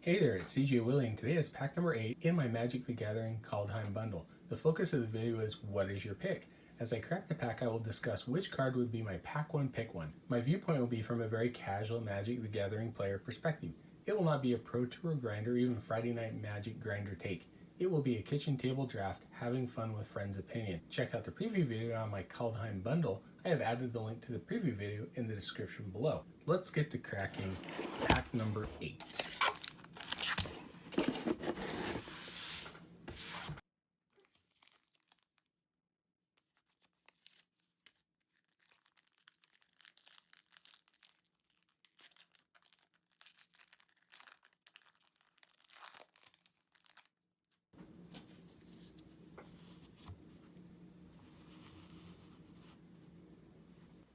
Hey there, it's CJ Willie, and today is pack number 8 in my Magic the Gathering Kaldheim bundle. The focus of the video is what is your pick? As I crack the pack, I will discuss which card would be my pack 1 pick 1. My viewpoint will be from a very casual Magic the Gathering player perspective. It will not be a Pro Tour grind or even Friday Night Magic grinder take. It will be a kitchen table draft, having fun with friends opinion. Check out the preview video on my Kaldheim bundle. I have added the link to the preview video in the description below. Let's get to cracking pack number 8.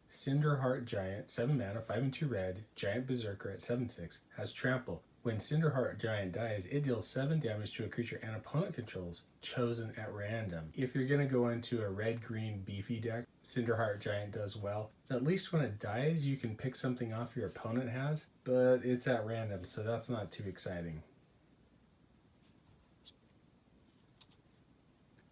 Cinderheart Giant, 7 mana, 5 and 2 red, Giant Berserker at 7/6, has Trample. When Cinderheart Giant dies, it deals 7 damage to a creature an opponent controls, chosen at random. If you're going to go into a red-green beefy deck, Cinderheart Giant does well. At least when it dies, you can pick something off your opponent has, but it's at random, so that's not too exciting.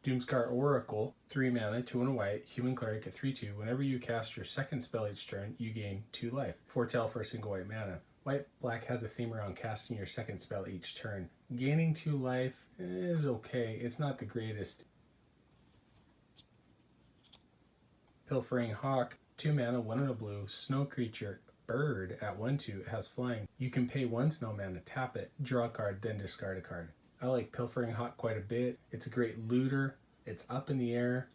Doomscar Oracle, 3 mana, 2 and a white, human cleric at 3/2. Whenever you cast your second spell each turn, you gain 2 life. Foretell for a single white mana. White-black has a theme around casting your second spell each turn. Gaining 2 life is okay, it's not the greatest. Pilfering Hawk, 2 mana, 1 and a blue, snow creature, bird at 1/2, has flying. You can pay 1 snow mana, tap it, draw a card, then discard a card. I like Pilfering Hawk quite a bit. It's a great looter. It's up in the air.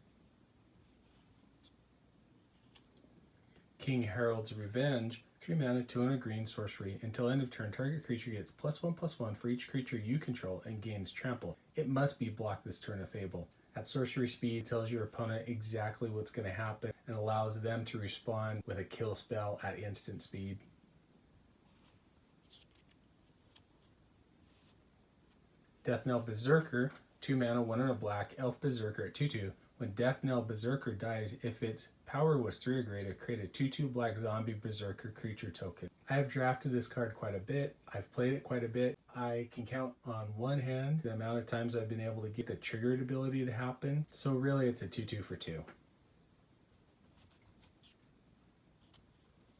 King Harold's Revenge, 3 mana, 2 and a green sorcery. Until end of turn, target creature gets +1/+1 for each creature you control and gains trample. It must be blocked this turn if able. At sorcery speed, it tells your opponent exactly what's going to happen and allows them to respond with a kill spell at instant speed. Deathnell Berserker, 2 mana, 1 and a black, elf berserker at 2/2. When Deathnell Berserker dies, if its power was 3 or greater, create a 2/2 black zombie berserker creature token. I have drafted this card quite a bit. I've played it quite a bit. I can count on one hand the amount of times I've been able to get the triggered ability to happen. So really it's a 2/2 for 2.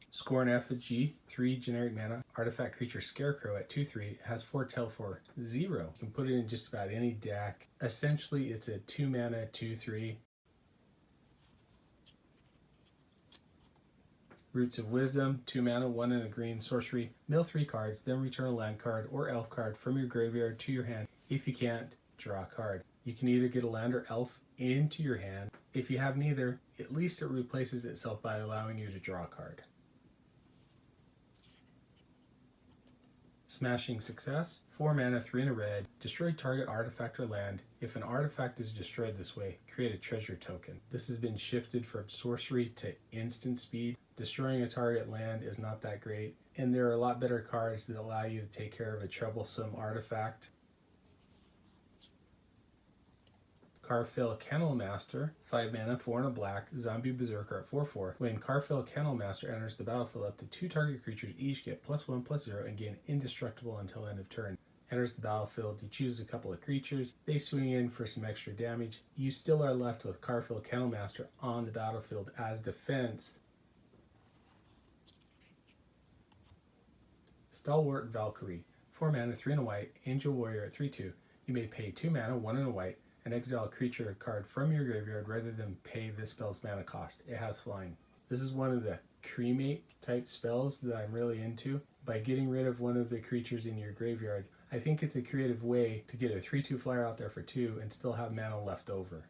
Scorn Effigy, 3 generic mana, artifact creature Scarecrow at 2/3, has Foretell for 0. You can put it in just about any deck. Essentially, it's a 2 mana, 2/3. Roots of Wisdom, 2 mana, 1 and a green sorcery. Mill 3 cards, then return a land card or elf card from your graveyard to your hand. If you can't, draw a card. You can either get a land or elf into your hand. If you have neither, at least it replaces itself by allowing you to draw a card. Smashing Success, 4 mana, 3 and a red, destroy target artifact or land. If an artifact is destroyed this way, create a treasure token. This has been shifted from sorcery to instant speed. Destroying a target land is not that great, and there are a lot better cards that allow you to take care of a troublesome artifact. Karfil Kennelmaster, 5 mana, 4 and a black, zombie berserker at 4/4. When Karfil Kennelmaster enters the battlefield, up to 2 target creatures each get +1/+0 and gain indestructible until end of turn. Enters the battlefield, you choose a couple of creatures, they swing in for some extra damage. You still are left with Karfil Kennelmaster on the battlefield as defense. Stalwart Valkyrie, 4 mana, 3 and a white, angel warrior at 3/2. You may pay 2 mana, 1 and a white, and exile a creature card from your graveyard rather than pay this spell's mana cost. It has flying. This is one of the cremate type spells that I'm really into. By getting rid of one of the creatures in your graveyard, I think it's a creative way to get a 3/2 flyer out there for 2 and still have mana left over.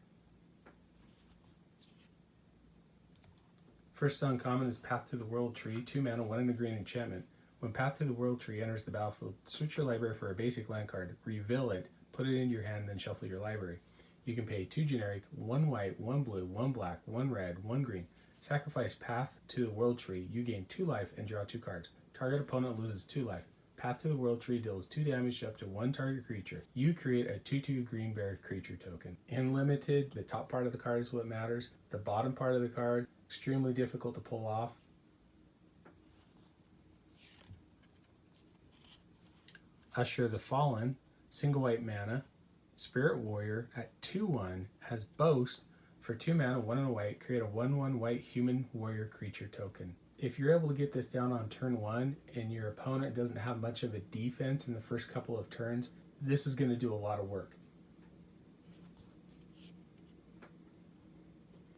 First uncommon is Path to the World Tree, 2 mana, 1 and a green enchantment. When Path to the World Tree enters the battlefield, search your library for a basic land card, reveal it, put it into your hand, then shuffle your library. You can pay 2 generic, 1 white, 1 blue, 1 black, 1 red, 1 green. Sacrifice Path to the World Tree. You gain 2 life and draw 2 cards. Target opponent loses 2 life. Path to the World Tree deals 2 damage to up to 1 target creature. You create a 2/2 green bear creature token. In limited, the top part of the card is what matters. The bottom part of the card, extremely difficult to pull off. Usher the Fallen, single white mana, Spirit Warrior at 2/1 has Boast for 2 mana, 1 and a white, create a 1/1 white human warrior creature token. If you're able to get this down on turn 1 and your opponent doesn't have much of a defense in the first couple of turns, this is going to do a lot of work.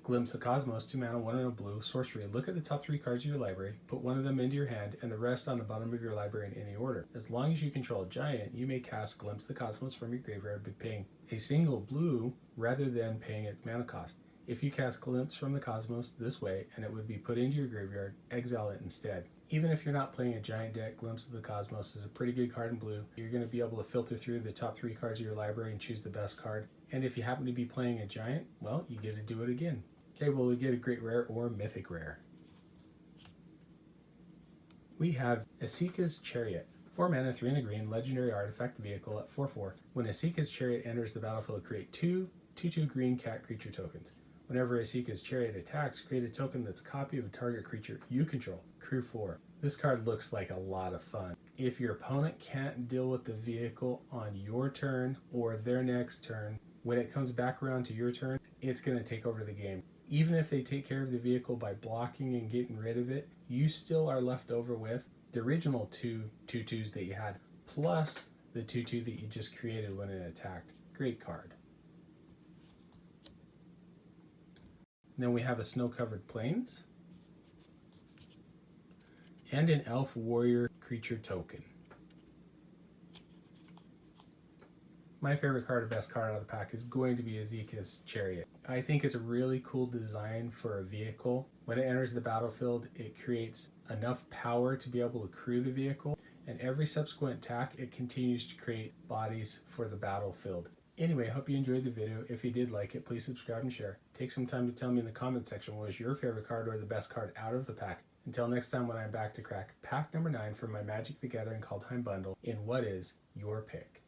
Glimpse the Cosmos, 2 mana, 1 and a blue, sorcery. Look at the top 3 cards of your library, put one of them into your hand, and the rest on the bottom of your library in any order. As long as you control a giant, you may cast Glimpse the Cosmos from your graveyard by paying a single blue rather than paying its mana cost. If you cast Glimpse from the Cosmos this way, and it would be put into your graveyard, exile it instead. Even if you're not playing a giant deck, Glimpse of the Cosmos is a pretty good card in blue. You're going to be able to filter through the top 3 cards of your library and choose the best card. And if you happen to be playing a giant, well, you get to do it again. Okay, well, we get a great rare or mythic rare. We have Asika's Chariot. 4 mana, 3 and a green, legendary artifact vehicle at 4/4. When Asika's Chariot enters the battlefield, create 2/2 green cat creature tokens. Whenever Asika's Chariot attacks, create a token that's a copy of a target creature you control. Crew 4. This card looks like a lot of fun. If your opponent can't deal with the vehicle on your turn or their next turn, when it comes back around to your turn, it's going to take over the game. Even if they take care of the vehicle by blocking and getting rid of it, you still are left over with the original 2/2s that you had, plus the 2/2 that you just created when it attacked. Great card. Then we have a Snow-Covered Plains and an Elf Warrior creature token. My favorite card or best card out of the pack is going to be Asika's Chariot. I think it's a really cool design for a vehicle. When it enters the battlefield, it creates enough power to be able to crew the vehicle, and every subsequent attack, it continues to create bodies for the battlefield. Anyway, I hope you enjoyed the video. If you did like it, please subscribe and share. Take some time to tell me in the comment section what was your favorite card or the best card out of the pack. Until next time when I'm back to crack pack number 9 for my Magic the Gathering Kaldheim bundle in what is your pick.